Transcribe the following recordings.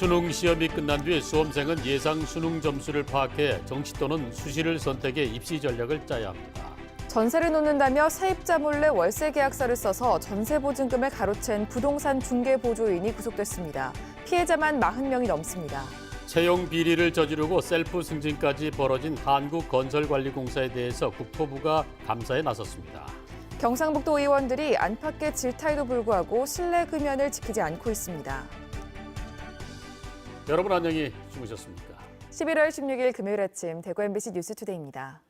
수능 시험이 끝난 뒤 수험생은 예상 수능 점수를 파악해 정시 또는 수시를 선택해 입시 전략을 짜야 합니다. 전세를 놓는다며 세입자 몰래 월세 계약서를 써서 전세 보증금을 가로챈 부동산 중개 보조인이 구속됐습니다. 피해자만 40명이 넘습니다. 채용 비리를 저지르고 셀프 승진까지 벌어진 한국건설관리공사에 대해서 국토부가 감사에 나섰습니다. 경상북도 의원들이 안팎의 질타에도 불구하고 신뢰 금연을 지키지 않고 있습니다. 여러분 안녕히 주무셨습니까? 11월 16일 금요일 아침 대구 MBC 뉴스투데이입니다.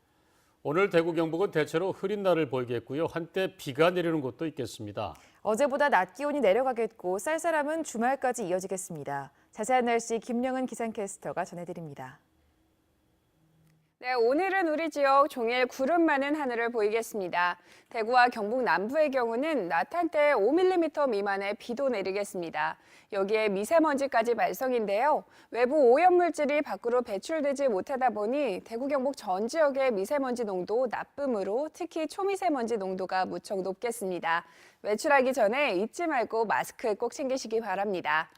오늘 대구 경북은 대체로 흐린 날을 보이겠고요. 한때 비가 내리는 곳도 있겠습니다. 어제보다 낮 기온이 내려가겠고 쌀쌀함은 주말까지 이어지겠습니다. 자세한 날씨 김령은 기상캐스터가 전해드립니다. 네, 오늘은 우리 지역 종일 구름 많은 하늘을 보이겠습니다. 대구와 경북 남부의 경우는 낮 한때 5mm 미만의 비도 내리겠습니다. 여기에 미세먼지까지 발생인데요. 외부 오염물질이 밖으로 배출되지 못하다 보니 대구 경북 전 지역의 미세먼지 농도 나쁨으로 특히 초미세먼지 농도가 무척 높겠습니다. 외출하기 전에 잊지 말고 마스크 꼭 챙기시기 바랍니다.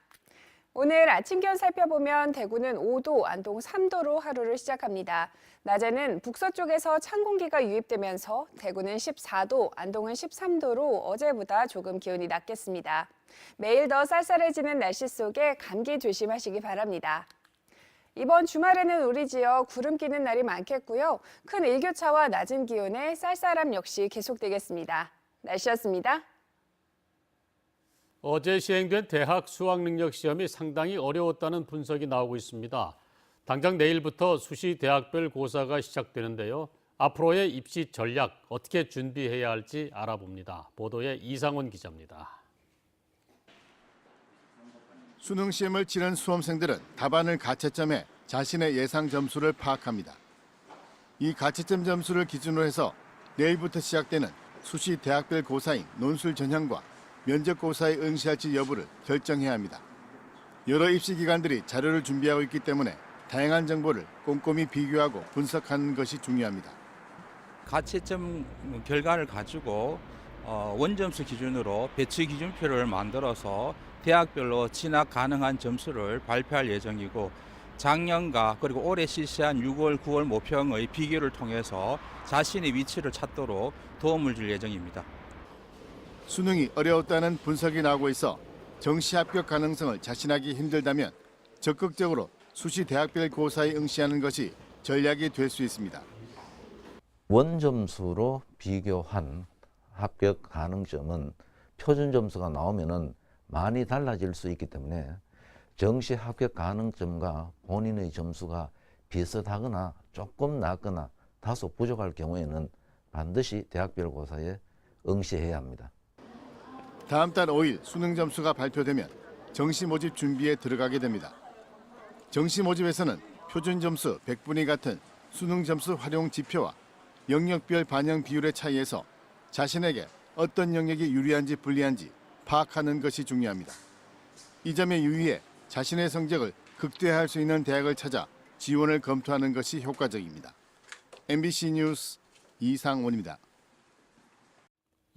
오늘 아침 기온 살펴보면 대구는 5도, 안동 3도로 하루를 시작합니다. 낮에는 북서쪽에서 찬 공기가 유입되면서 대구는 14도, 안동은 13도로 어제보다 조금 기온이 낮겠습니다. 매일 더 쌀쌀해지는 날씨 속에 감기 조심하시기 바랍니다. 이번 주말에는 우리 지역 구름 끼는 날이 많겠고요. 큰 일교차와 낮은 기온에 쌀쌀함 역시 계속되겠습니다. 날씨였습니다. 어제 시행된 대학 수학능력 시험이 상당히 어려웠다는 분석이 나오고 있습니다. 당장 내일부터 수시 대학별 고사가 시작되는데요. 앞으로의 입시 전략 어떻게 준비해야 할지 알아봅니다. 보도에 이상원 기자입니다. 수능 시험을 치른 수험생들은 답안을 가채점해 자신의 예상 점수를 파악합니다. 이 가채점 점수를 기준으로 해서 내일부터 시작되는 수시 대학별 고사인 논술 전형과 면접고사에 응시할지 여부를 결정해야 합니다. 여러 입시기관들이 자료를 준비하고 있기 때문에 다양한 정보를 꼼꼼히 비교하고 분석하는 것이 중요합니다. 가채점 결과를 가지고 원점수 기준으로 배치 기준표를 만들어서 대학별로 진학 가능한 점수를 발표할 예정이고 작년과 그리고 올해 실시한 6월, 9월 모평의 비교를 통해서 자신의 위치를 찾도록 도움을 줄 예정입니다. 수능이 어려웠다는 분석이 나오고 있어 정시 합격 가능성을 자신하기 힘들다면 적극적으로 수시 대학별 고사에 응시하는 것이 전략이 될 수 있습니다. 원점수로 비교한 합격 가능점은 표준 점수가 나오면은 많이 달라질 수 있기 때문에 정시 합격 가능점과 본인의 점수가 비슷하거나 조금 낮거나 다소 부족할 경우에는 반드시 대학별 고사에 응시해야 합니다. 다음 달 5일 수능 점수가 발표되면 정시 모집 준비에 들어가게 됩니다. 정시 모집에서는 표준 점수 100분위 같은 수능 점수 활용 지표와 영역별 반영 비율의 차이에서 자신에게 어떤 영역이 유리한지 불리한지 파악하는 것이 중요합니다. 이 점에 유의해 자신의 성적을 극대화할 수 있는 대학을 찾아 지원을 검토하는 것이 효과적입니다. MBC 뉴스 이상원입니다.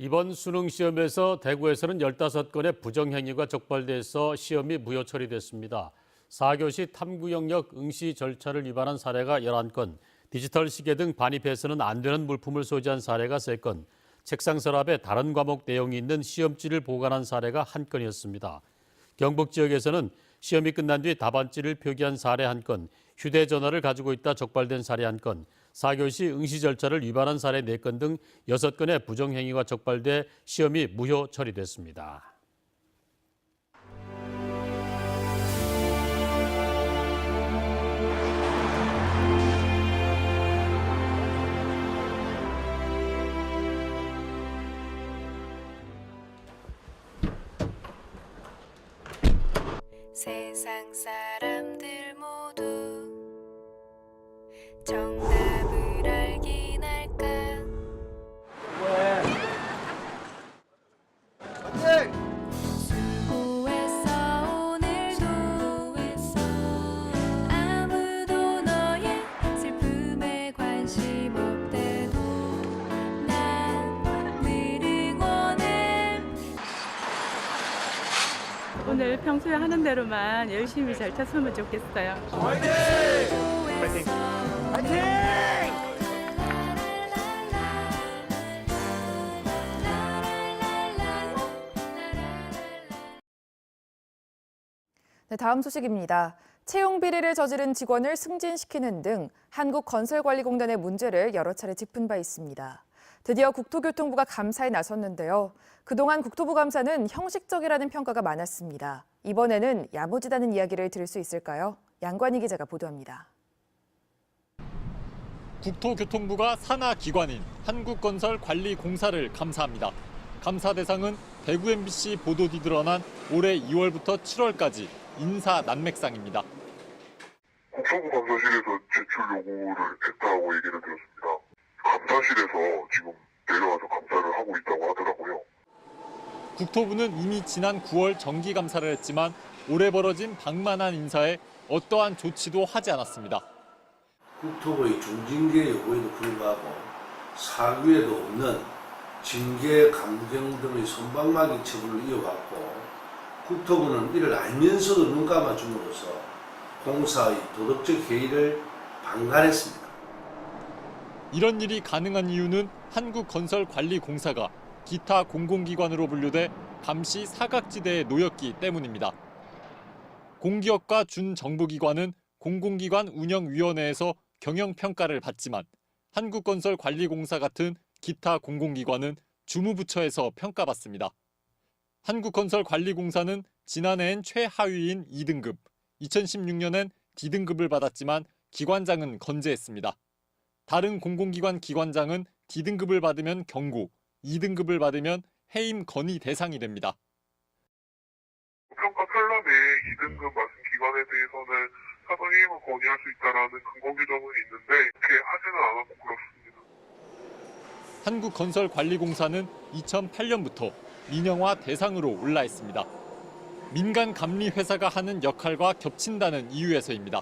이번 수능 시험에서 대구에서는 15건의 부정행위가 적발돼서 시험이 무효 처리됐습니다. 4교시 탐구 영역 응시 절차를 위반한 사례가 11건, 디지털 시계 등 반입해서는 안 되는 물품을 소지한 사례가 3건, 책상 서랍에 다른 과목 내용이 있는 시험지를 보관한 사례가 1건이었습니다. 경북 지역에서는 시험이 끝난 뒤 답안지를 표기한 사례 1건, 휴대전화를 가지고 있다 적발된 사례 1건, 4교시 응시 절차를 위반한 사례 4건 등 6건의 부정행위가 적발돼 시험이 무효 처리됐습니다. 세상 사람들 모두 정답을 알긴 할까? 수고했어 오늘도 했어 아무도 너의 슬픔에 관심 없대도 난 늘 응원해. 오늘 평소에 하는 대로만 열심히 잘 쳤으면 좋겠어요. 네, 다음 소식입니다. 채용 비리를 저지른 직원을 승진시키는 등 한국건설관리공단의 문제를 여러 차례 짚은 바 있습니다. 드디어 국토교통부가 감사에 나섰는데요. 그동안 국토부 감사는 형식적이라는 평가가 많았습니다. 이번에는 야무지다는 이야기를 들을 수 있을까요? 양관희 기자가 보도합니다. 국토교통부가 산하 기관인 한국건설관리공사를 감사합니다. 감사 대상은 대구 MBC 보도 뒤 드러난 올해 2월부터 7월까지 인사 난맥상입니다. 국토부 감사실에서 제출 요구를 했다고 얘기를 들었습니다. 감사실에서 지금 내려와서 감사를 하고 있다고 하더라고요. 국토부는 이미 지난 9월 정기 감사를 했지만 올해 벌어진 방만한 인사에 어떠한 조치도 하지 않았습니다. 국토부의 중징계 요구에도 불구하고 사규에도 없는 징계, 감경 등의 손방망이 처분을 이어갔고 국토부는 이를 알면서도 눈 감아줌으로써 공사의 도덕적 해이를 방관했습니다. 이런 일이 가능한 이유는 한국건설관리공사가 기타 공공기관으로 분류돼 감시 사각지대에 놓였기 때문입니다. 공기업과 준정부기관은 공공기관 운영위원회에서 경영평가를 받지만 한국건설관리공사 같은 기타 공공기관은 주무부처에서 평가받습니다. 한국건설관리공사는 지난해엔 최하위인 2등급, 2016년엔 D등급을 받았지만 기관장은 건재했습니다. 다른 공공기관 기관장은 D등급을 받으면 경고, 2등급을 받으면 해임 건의 대상이 됩니다. 평가 편람에 2등급 말씀 기관에 대해서는 사전해임을 건의할 수 있다는 근거 규정은 있는데 이렇게 하지는 않았고 그렇습니다. 한국건설관리공사는 2008년부터 민영화 대상으로 올라 있습니다. 민간 감리 회사가 하는 역할과 겹친다는 이유에서입니다.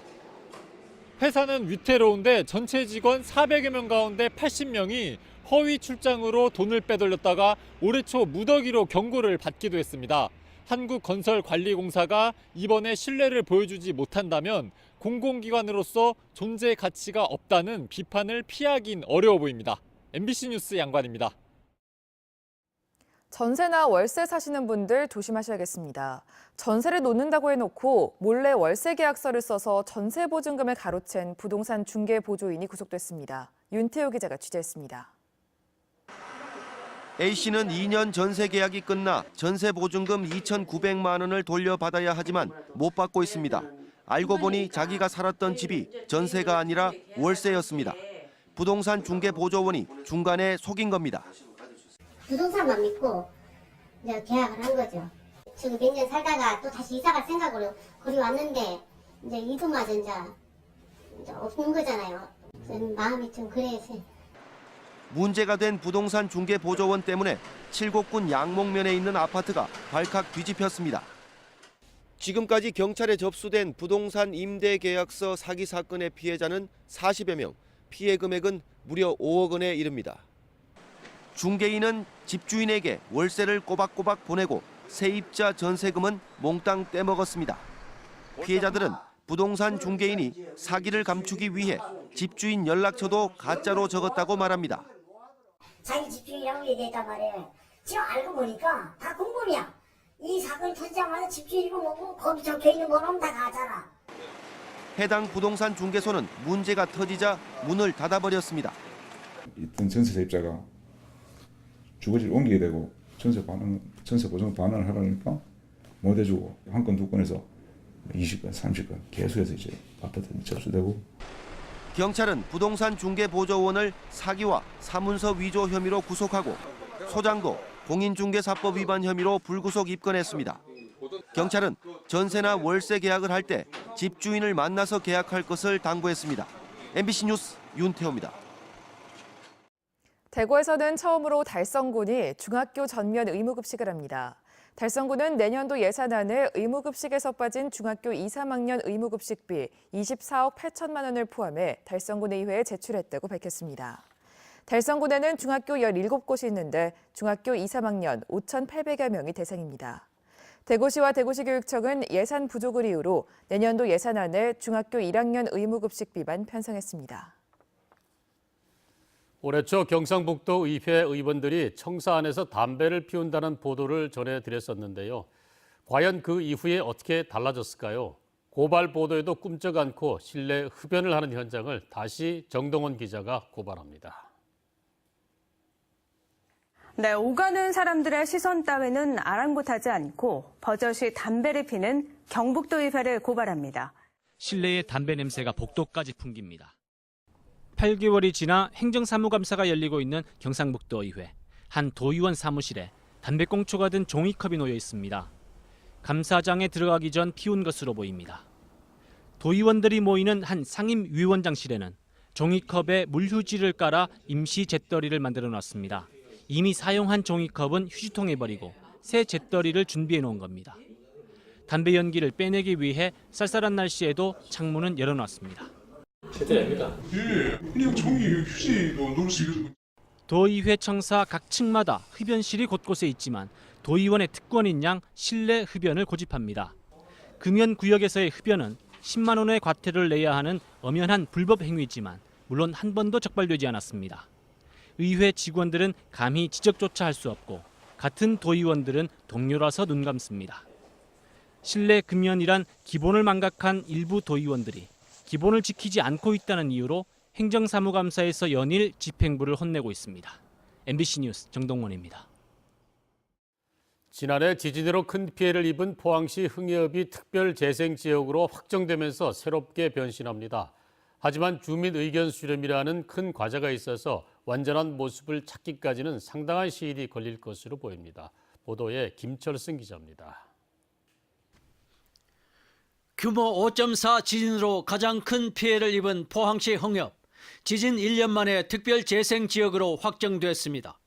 회사는 위태로운데 전체 직원 400여 명 가운데 80명이 허위 출장으로 돈을 빼돌렸다가 올해 초 무더기로 경고를 받기도 했습니다. 한국건설관리공사가 이번에 신뢰를 보여주지 못한다면 공공기관으로서 존재 가치가 없다는 비판을 피하긴 어려워 보입니다. MBC 뉴스 양관입니다. 전세나 월세 사시는 분들 조심하셔야겠습니다. 전세를 놓는다고 해놓고 몰래 월세 계약서를 써서 전세 보증금을 가로챈 부동산 중개 보조인이 구속됐습니다. 윤태호 기자가 취재했습니다. A씨는 2년 전세 계약이 끝나 전세 보증금 2,900만 원을 돌려받아야 하지만 못 받고 있습니다. 알고 보니 자기가 살았던 집이 전세가 아니라 월세였습니다. 부동산 중개 보조원이 중간에 속인 겁니다. 부동산만 믿고 이제 계약을 한 거죠. 지금 몇 년 살다가 또 다시 이사 갈 생각으로 거기 왔는데 이제 이도마저 이제 없는 거잖아요. 마음이 좀 그래서. 문제가 된 부동산 중개 보조원 때문에 칠곡군 양목면에 있는 아파트가 발칵 뒤집혔습니다. 지금까지 경찰에 접수된 부동산 임대 계약서 사기 사건의 피해자는 40여 명, 피해 금액은 무려 5억 원에 이릅니다. 중개인은 집주인에게 월세를 꼬박꼬박 보내고 세입자 전세금은 몽땅 떼먹었습니다. 피해자들은 부동산 중개인이 사기를 감추기 위해 집주인 연락처도 가짜로 적었다고 말합니다. 자기 집주인이라고 얘기했단 말이에요. 지금 알고 보니까 다 공범이야. 이 사건이 터지자마자 집주인이고 뭐고 거기 적혀있는 번호는 다 가짜라. 해당 부동산 중개소는 문제가 터지자 문을 닫아버렸습니다. 있던 전세 세입자가 주거지를 옮기게 되고 전세 보증 반환을 하라니까 못 해주고 한 건 두 건에서 20건, 30건 계속해서 이제 아파트에 접수되고. 경찰은 부동산 중개 보조원을 사기와 사문서 위조 혐의로 구속하고 소장도 공인중개사법 위반 혐의로 불구속 입건했습니다. 경찰은 전세나 월세 계약을 할 때 집주인을 만나서 계약할 것을 당부했습니다. MBC 뉴스 윤태호입니다. 대구에서는 처음으로 달성군이 중학교 전면 의무급식을 합니다. 달성군은 내년도 예산안에 의무급식에서 빠진 중학교 2, 3학년 의무급식비 24억 8천만 원을 포함해 달성군의회에 제출했다고 밝혔습니다. 달성군에는 중학교 17곳이 있는데 중학교 2, 3학년 5,800여 명이 대상입니다. 대구시와 대구시교육청은 예산 부족을 이유로 내년도 예산안에 중학교 1학년 의무급식 비만 편성했습니다. 올해 초 경상북도 의회 의원들이 청사 안에서 담배를 피운다는 보도를 전해드렸었는데요. 과연 그 이후에 어떻게 달라졌을까요? 고발 보도에도 꿈쩍 않고 실내 흡연을 하는 현장을 다시 정동원 기자가 고발합니다. 네, 오가는 사람들의 시선 따위는 아랑곳하지 않고 버젓이 담배를 피는 경북도 의회를 고발합니다. 실내에 담배 냄새가 복도까지 풍깁니다. 8개월이 지나 행정사무감사가 열리고 있는 경상북도 의회. 한 도의원 사무실에 담배꽁초가 든 종이컵이 놓여 있습니다. 감사장에 들어가기 전 피운 것으로 보입니다. 도의원들이 모이는 한 상임위원장실에는 종이컵에 물휴지를 깔아 임시 잿더리를 만들어 놨습니다. 이미 사용한 종이컵은 휴지통에 버리고 새 잿더리를 준비해 놓은 겁니다. 담배 연기를 빼내기 위해 쌀쌀한 날씨에도 창문은 열어놨습니다. 잿더리입니다. 예, 그냥 종이 휴지도 넣을 수 있는. 도의회 청사 각 층마다 흡연실이 곳곳에 있지만 도의원의 특권인 양 실내 흡연을 고집합니다. 금연구역에서의 흡연은 10만 원의 과태료를 내야 하는 엄연한 불법 행위지만 물론 한 번도 적발되지 않았습니다. 의회 직원들은 감히 지적조차 할 수 없고 같은 도의원들은 동료라서 눈 감습니다. 실내 금연이란 기본을 망각한 일부 도의원들이 기본을 지키지 않고 있다는 이유로 행정사무감사에서 연일 집행부를 혼내고 있습니다. MBC 뉴스 정동원입니다. 지난해 지진으로 큰 피해를 입은 포항시 흥해읍이 특별재생지역으로 확정되면서 새롭게 변신합니다. 하지만 주민 의견 수렴이라는 큰 과제가 있어서 완전한 모습을 찾기까지는 상당한 시일이 걸릴 것으로 보입니다. 보도에 김철승 기자입니다. 규모 5.4 지진으로 가장 큰 피해를 입은 포항시 흥해읍. 지진 1년 만에 특별재생지역으로 확정됐습니다.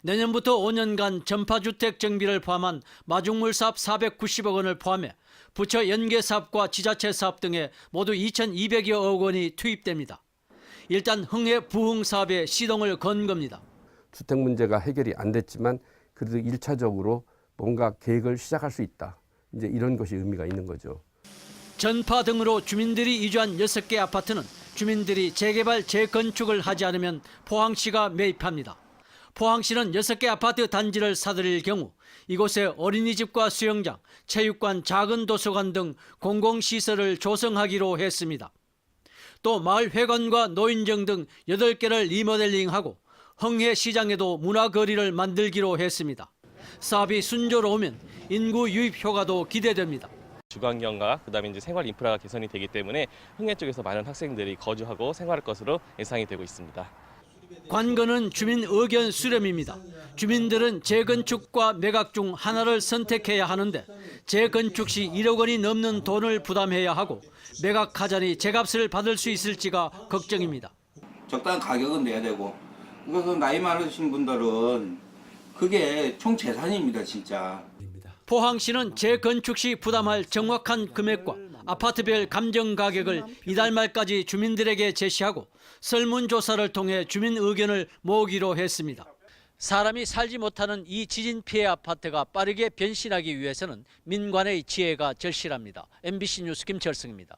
내년부터 5년간 전파주택 정비를 포함한 마중물 사업 490억 원을 포함해 부처 연계 사업과 지자체 사업 등에 모두 2,200여억 원이 투입됩니다. 일단 흥해 부흥 사업에 시동을 건 겁니다. 주택 문제가 해결이 안 됐지만 그래도 1차적으로 뭔가 계획을 시작할 수 있다. 이제 이런 것이 의미가 있는 거죠. 전파 등으로 주민들이 이주한 6개 아파트는 주민들이 재개발, 재건축을 하지 않으면 포항시가 매입합니다. 포항시는 6개 아파트 단지를 사들일 경우 이곳에 어린이집과 수영장, 체육관, 작은 도서관 등 공공시설을 조성하기로 했습니다. 또 마을회관과 노인정 등 8개를 리모델링하고 흥해시장에도 문화거리를 만들기로 했습니다. 사업이 순조로우면 인구 유입 효과도 기대됩니다. 주거환경과 그다음에 이제 생활 인프라가 개선이 되기 때문에 흥해 쪽에서 많은 학생들이 거주하고 생활할 것으로 예상이 되고 있습니다. 관건은 주민 의견 수렴입니다. 주민들은 재건축과 매각 중 하나를 선택해야 하는데 재건축 시 1억 원이 넘는 돈을 부담해야 하고 매각하자니 제값을 받을 수 있을지가 걱정입니다. 적당한 가격은 내야 되고 그래서 나이 많으신 분들은 그게 총 재산입니다, 진짜. 포항시는 재건축 시 부담할 정확한 금액과 아파트별 감정 가격을 이달 말까지 주민들에게 제시하고 설문조사를 통해 주민 의견을 모으기로 했습니다. 사람이 살지 못하는 이 지진 피해 아파트가 빠르게 변신하기 위해서는 민관의 지혜가 절실합니다. MBC 뉴스 김철승입니다.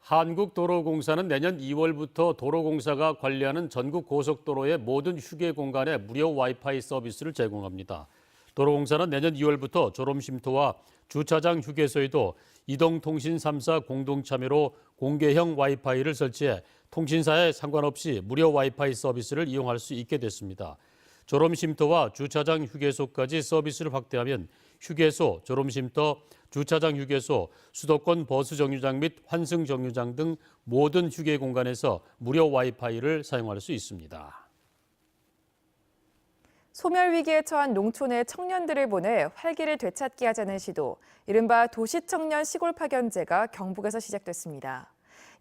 한국도로공사는 내년 2월부터 도로공사가 관리하는 전국 고속도로의 모든 휴게 공간에 무료 와이파이 서비스를 제공합니다. 도로공사는 내년 2월부터 졸음쉼터와 주차장 휴게소에도 이동통신 3사 공동참여로 공개형 와이파이를 설치해 통신사에 상관없이 무료 와이파이 서비스를 이용할 수 있게 됐습니다. 졸음쉼터와 주차장 휴게소까지 서비스를 확대하면 휴게소, 졸음쉼터, 주차장 휴게소, 수도권 버스 정류장 및 환승 정류장 등 모든 휴게 공간에서 무료 와이파이를 사용할 수 있습니다. 소멸 위기에 처한 농촌의 청년들을 보내 활기를 되찾게 하자는 시도, 이른바 도시청년 시골 파견제가 경북에서 시작됐습니다.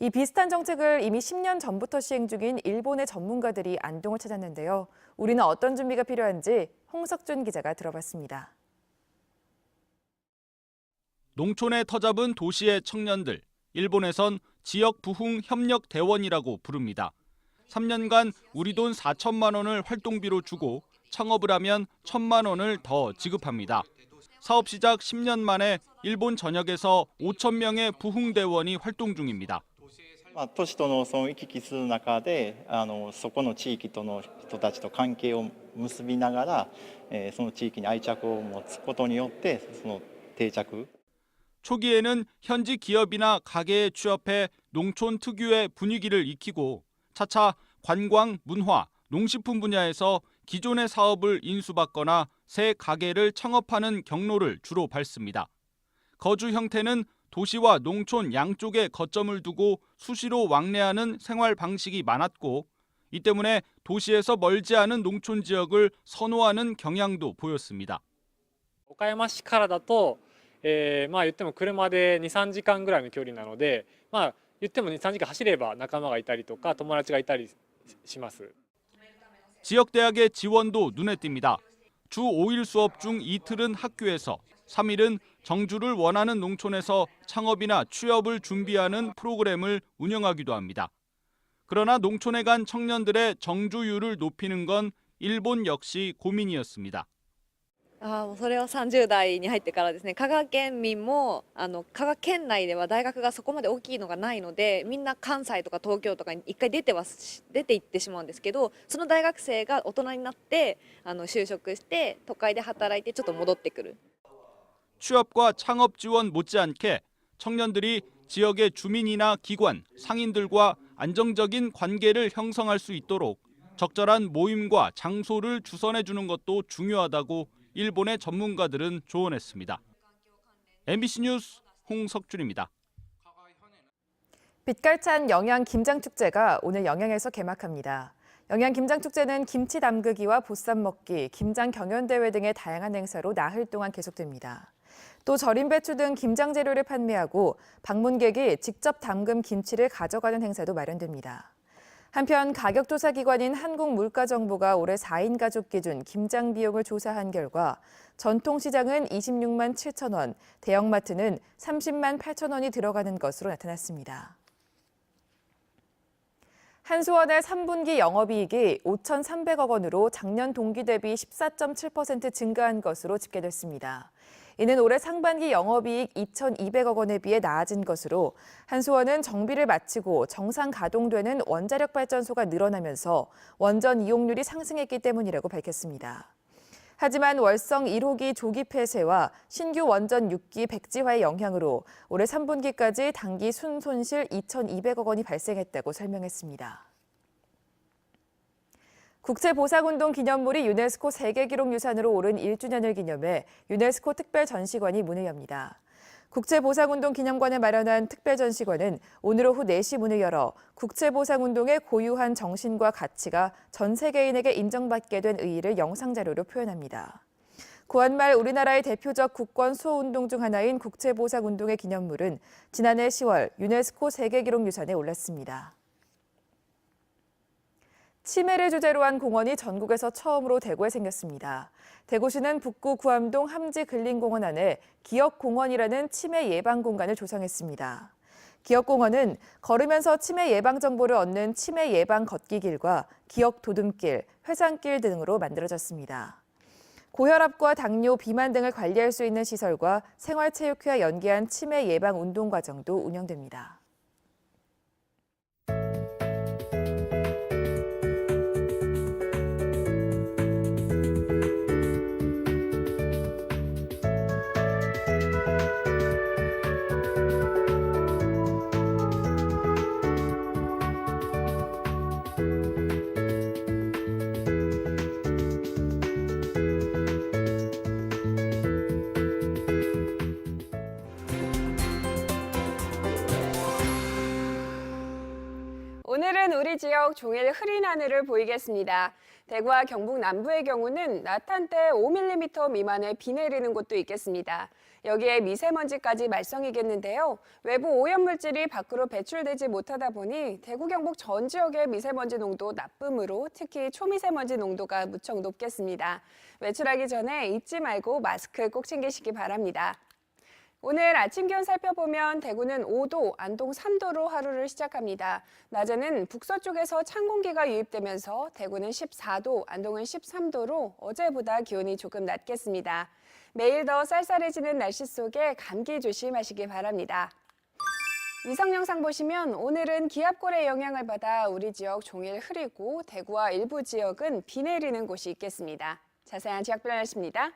이 비슷한 정책을 이미 10년 전부터 시행 중인 일본의 전문가들이 안동을 찾았는데요. 우리는 어떤 준비가 필요한지 홍석준 기자가 들어봤습니다. 농촌에 터잡은 도시의 청년들, 일본에선 지역 부흥 협력 대원이라고 부릅니다. 3년간 우리 돈 4천만 원을 활동비로 주고 창업을 하면 1,000만 원을 더 지급합니다. 사업 시작 10년 만에 일본 전역에서 5천 명의 부흥대원이 활동 중입니다. 都市と農村を行き来する中でそこの地域との人たちと関係を結びながら、その地域に愛着を持つことによってその定着 초기에는 현지 기업이나 가게에 취업해 농촌 특유의 분위기를 익히고 차차 관광, 문화, 농식품 분야에서 기존의 사업을 인수받거나 새 가게를 창업하는 경로를 주로 밟습니다. 거주 형태는 도시와 농촌 양쪽에 거점을 두고 수시로 왕래하는 생활 방식이 많았고 이 때문에 도시에서 멀지 않은 농촌 지역을 선호하는 경향도 보였습니다. 岡山市からだと、言っても車で 2,3 時間ぐらいの距離なので、言っても 2,3 時間走れば仲間がいたりとか友達がいたりします。 지역 대학의 지원도 눈에 띕니다. 주 5일 수업 중 이틀은 학교에서, 3일은 정주를 원하는 농촌에서 창업이나 취업을 준비하는 프로그램을 운영하기도 합니다. 그러나 농촌에 간 청년들의 정주율을 높이는 건 일본 역시 고민이었습니다. それは30代に入ってからですね。香川県民も香川県内では大学がそこまで大きいのがないので、みんな関西とか東京とかに一回出て行ってしまうんですけど、その大学生が大人になって就職して都会で働いてちょっと戻ってくる。 취업과 창업 지원 못지않게 청년들이 지역의 주민이나 기관, 상인들과 안정적인 관계를 형성할 수 있도록 적절한 모임과 장소를 주선해 주는 것도 중요하다고 일본의 전문가들은 조언했습니다. MBC 뉴스 홍석준입니다. 빛깔찬 영양 김장축제가 오늘 영양에서 개막합니다. 영양 김장축제는 김치 담그기와 보쌈 먹기, 김장 경연대회 등의 다양한 행사로 나흘 동안 계속됩니다. 또 절임 배추 등 김장 재료를 판매하고 방문객이 직접 담근 김치를 가져가는 행사도 마련됩니다. 한편 가격조사기관인 한국물가정보가 올해 4인 가족 기준 김장 비용을 조사한 결과 전통시장은 26만 7천 원, 대형마트는 30만 8천 원이 들어가는 것으로 나타났습니다. 한수원의 3분기 영업이익이 5,300억 원으로 작년 동기 대비 14.7% 증가한 것으로 집계됐습니다. 이는 올해 상반기 영업이익 2,200억 원에 비해 나아진 것으로 한수원은 정비를 마치고 정상 가동되는 원자력 발전소가 늘어나면서 원전 이용률이 상승했기 때문이라고 밝혔습니다. 하지만 월성 1호기 조기 폐쇄와 신규 원전 6기 백지화의 영향으로 올해 3분기까지 단기 순손실 2,200억 원이 발생했다고 설명했습니다. 국제보상운동 기념물이 유네스코 세계기록유산으로 오른 1주년을 기념해 유네스코 특별전시관이 문을 엽니다. 국제보상운동 기념관에 마련한 특별전시관은 오늘 오후 4시 문을 열어 국제보상운동의 고유한 정신과 가치가 전 세계인에게 인정받게 된 의의를 영상자료로 표현합니다. 고한말 우리나라의 대표적 국권 수호운동 중 하나인 국제보상운동의 기념물은 지난해 10월 유네스코 세계기록유산에 올랐습니다. 치매를 주제로 한 공원이 전국에서 처음으로 대구에 생겼습니다. 대구시는 북구 구암동 함지근린공원 안에 기억공원이라는 치매 예방 공간을 조성했습니다. 기억공원은 걸으면서 치매 예방 정보를 얻는 치매 예방 걷기길과 기억 도듬길, 회상길 등으로 만들어졌습니다. 고혈압과 당뇨, 비만 등을 관리할 수 있는 시설과 생활체육회와 연계한 치매 예방 운동 과정도 운영됩니다. 오늘은 우리 지역 종일 흐린 하늘을 보이겠습니다. 대구와 경북 남부의 경우는 낮 한때 5mm 미만의 비 내리는 곳도 있겠습니다. 여기에 미세먼지까지 말썽이겠는데요. 외부 오염물질이 밖으로 배출되지 못하다 보니 대구 경북 전 지역의 미세먼지 농도 나쁨으로 특히 초미세먼지 농도가 무척 높겠습니다. 외출하기 전에 잊지 말고 마스크 꼭 챙기시기 바랍니다. 오늘 아침 기온 살펴보면 대구는 5도, 안동 3도로 하루를 시작합니다. 낮에는 북서쪽에서 찬 공기가 유입되면서 대구는 14도, 안동은 13도로 어제보다 기온이 조금 낮겠습니다. 매일 더 쌀쌀해지는 날씨 속에 감기 조심하시기 바랍니다. 위성 영상 보시면 오늘은 기압골의 영향을 받아 우리 지역 종일 흐리고 대구와 일부 지역은 비 내리는 곳이 있겠습니다. 자세한 지역별 날씨입니다.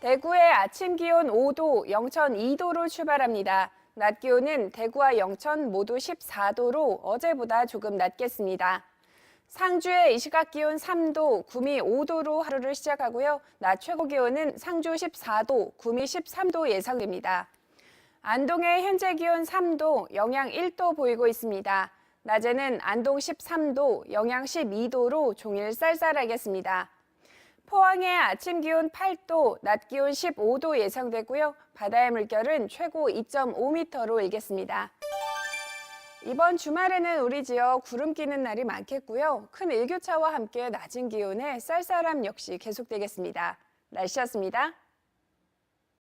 대구의 아침 기온 5도, 영천 2도로 출발합니다. 낮 기온은 대구와 영천 모두 14도로 어제보다 조금 낮겠습니다. 상주의 이 시각 기온 3도, 구미 5도로 하루를 시작하고요. 낮 최고 기온은 상주 14도, 구미 13도 예상됩니다. 안동의 현재 기온 3도, 영양 1도 보이고 있습니다. 낮에는 안동 13도, 영양 12도로 종일 쌀쌀하겠습니다. 포항의 아침 기온 8도, 낮 기온 15도 예상되고요. 바다의 물결은 최고 2.5m로 일겠습니다. 이번 주말에는 우리 지역 구름 끼는 날이 많겠고요. 큰 일교차와 함께 낮은 기온에 쌀쌀함 역시 계속되겠습니다. 날씨였습니다.